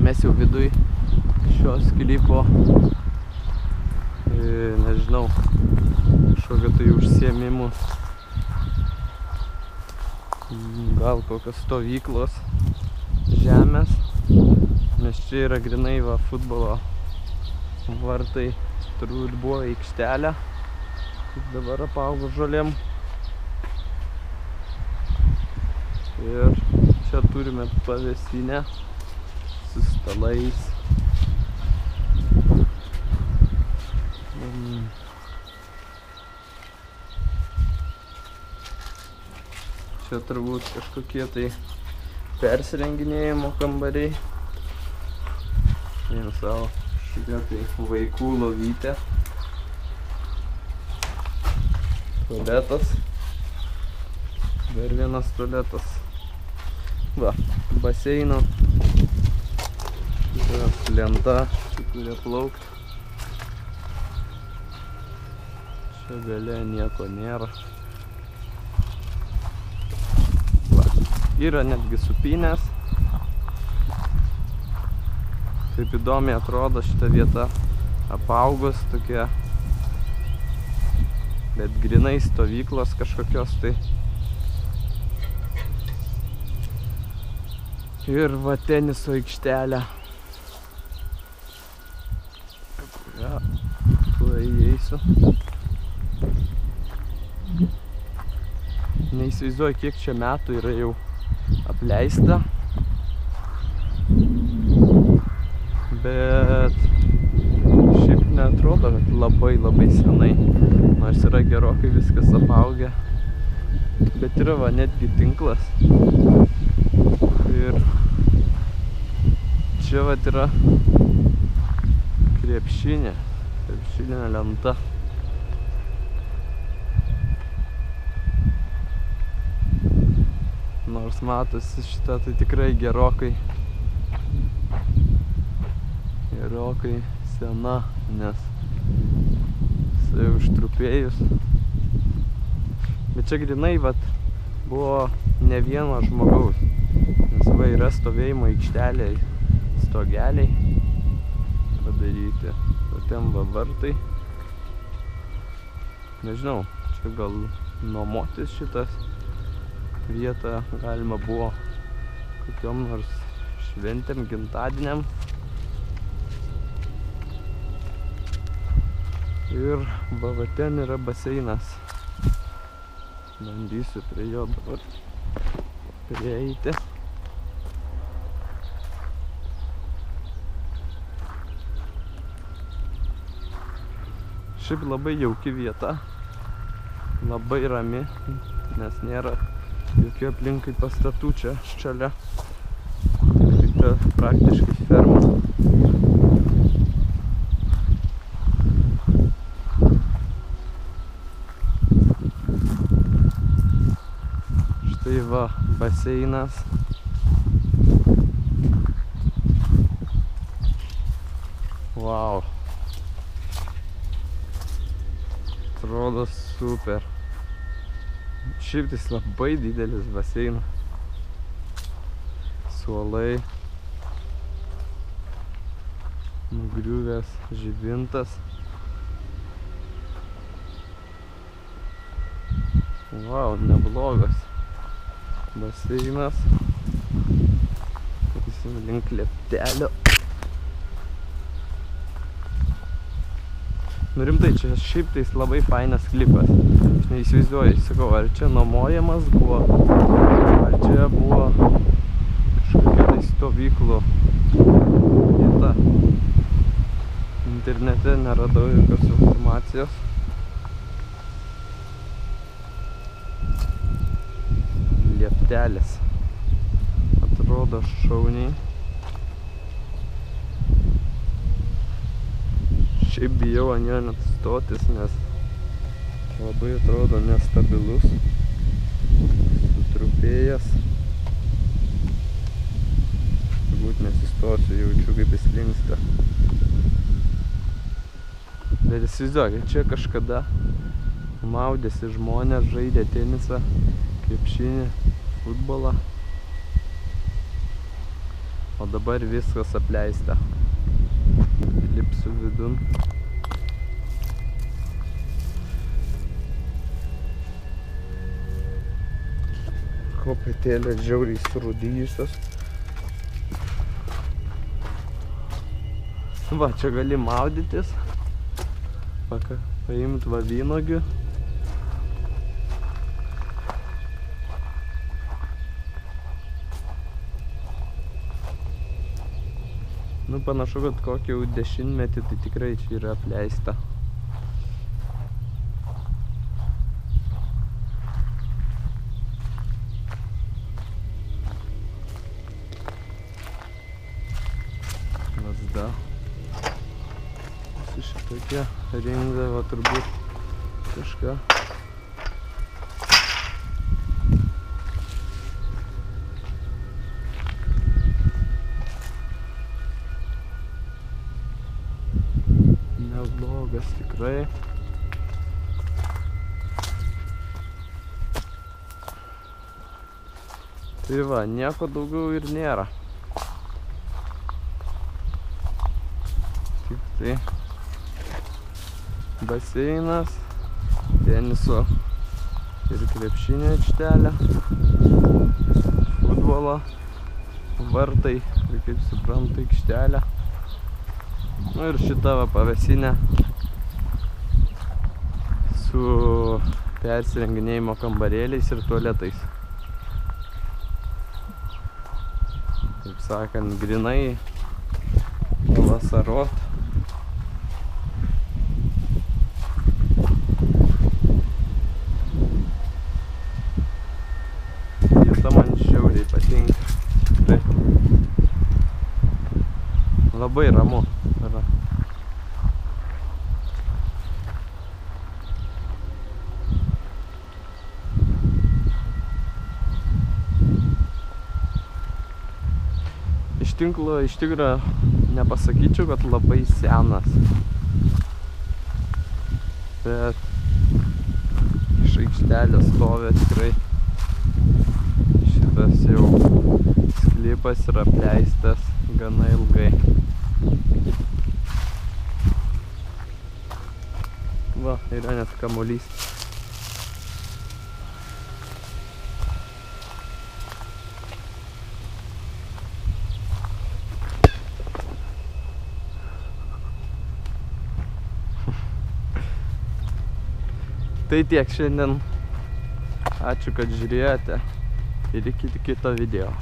mes jau viduj šios sklypo, nežinau, kažkokio tai užsiėmimų, gal kokios stovyklos žemės, nes čia yra grinai va futbolo vartai, turbūt buvo aikštelė, dabar apaugo žolėm. Ir čia turime pavėsinę su stalais. Čia turbūt kažkokie tai persirenginėjimo kambariai. Vien savo šitie tai vaikų lovytė. Tualetas. Dar vienas tualetas. Va, baseino. Lenta, čia turi plaukti. Čia gale nieko nėra. Va, yra netgi supynės. Taip įdomiai atrodo šita vieta, apaugus tokia, bet grinai stovyklos kažkokios tai. Ir va teniso aikštelė, kurią tuoj įeisiu. Neįsivaizduoju, kiek čia metų yra jau apleista. Bet šiaip neatrodo, kad labai senai, nors yra gerokai viskas apaugę. Bet yra va netgi tinklas. Ir čia vat yra krepšinė lenta. Nors matosi šita tai tikrai gerokai sena, nes jisai užtrupėjus. Bet čia grinai vat buvo ne vieno žmogaus, nes va yra stovėjimo aikšteliai, stogeliai padaryti, o ten va vartai. Nežinau, čia gal nuomotis šitas vietą galima buvo kokiom nors šventėm, gimtadieniam. Ir va ten yra baseinas. Bandysiu prie jo dabar prieiti. Šiaip labai jauki vieta, labai rami, nes nėra jokių aplinkai pastatų čia šalia. Tai praktiškai ferma. Štai va, baseinas. Wow. Atrodo super. Šiaip tai labai didelis baseinas. Suolai. Nugriuvęs žibintas. Wow, neblogas baseinas. Eisim link lieptelio. Nu rimtai, čia šiaip tais labai fainas klipas. Aš neįsivaizduoju, sakau, ar čia nuomojamas buvo, ar čia buvo kažkokia tai stovyklų vieta. Internete neradau jokios informacijos. Lieptelis. Atrodo šauniai. Šiaip bijau ant jo net stotis, nes labai atrodo nestabilus, sutrupėjęs. Turbūt nesistosiu, jaučiu kaip jis linksta. Bet įsivaizduokit, čia kažkada maudėsi žmonės, žaidė tenisą, krepšinį, futbolą. O dabar viskas apleista. Lipsiu vidun. Kopėtėlės žiauriai surūdijusios. Va, čia gali maudytis. Paimt va vynuogių. Nu, panašu, kad kokį jau 10 metį tai tikrai čia yra apleista. Lazda. Visi šitokie rinkdavo turbūt kažką. Neblogas tikrai. Tai va, nieko daugiau ir nėra. Tik tai baseinas, teniso ir krepšinio aikštelė, futbolo vartai ir, kaip suprantu, aikštelė. Nu ir šita va pavėsinė su persirenginėjimo kambarėliais ir tualetais. Taip sakant, grinai pavasarot. Vieta man žiauriai patinka. Tai labai ramu yra. Iš tikrųjų nepasakyčiau, kad labai senas. Bet iš aikštelės stovi tikrai šitas jau sklypas yra apleistas gana ilgai. Va, yra net kamuolys. Tai tiek šiandien. Ačiū, kad žiūrėjote ir iki kito video.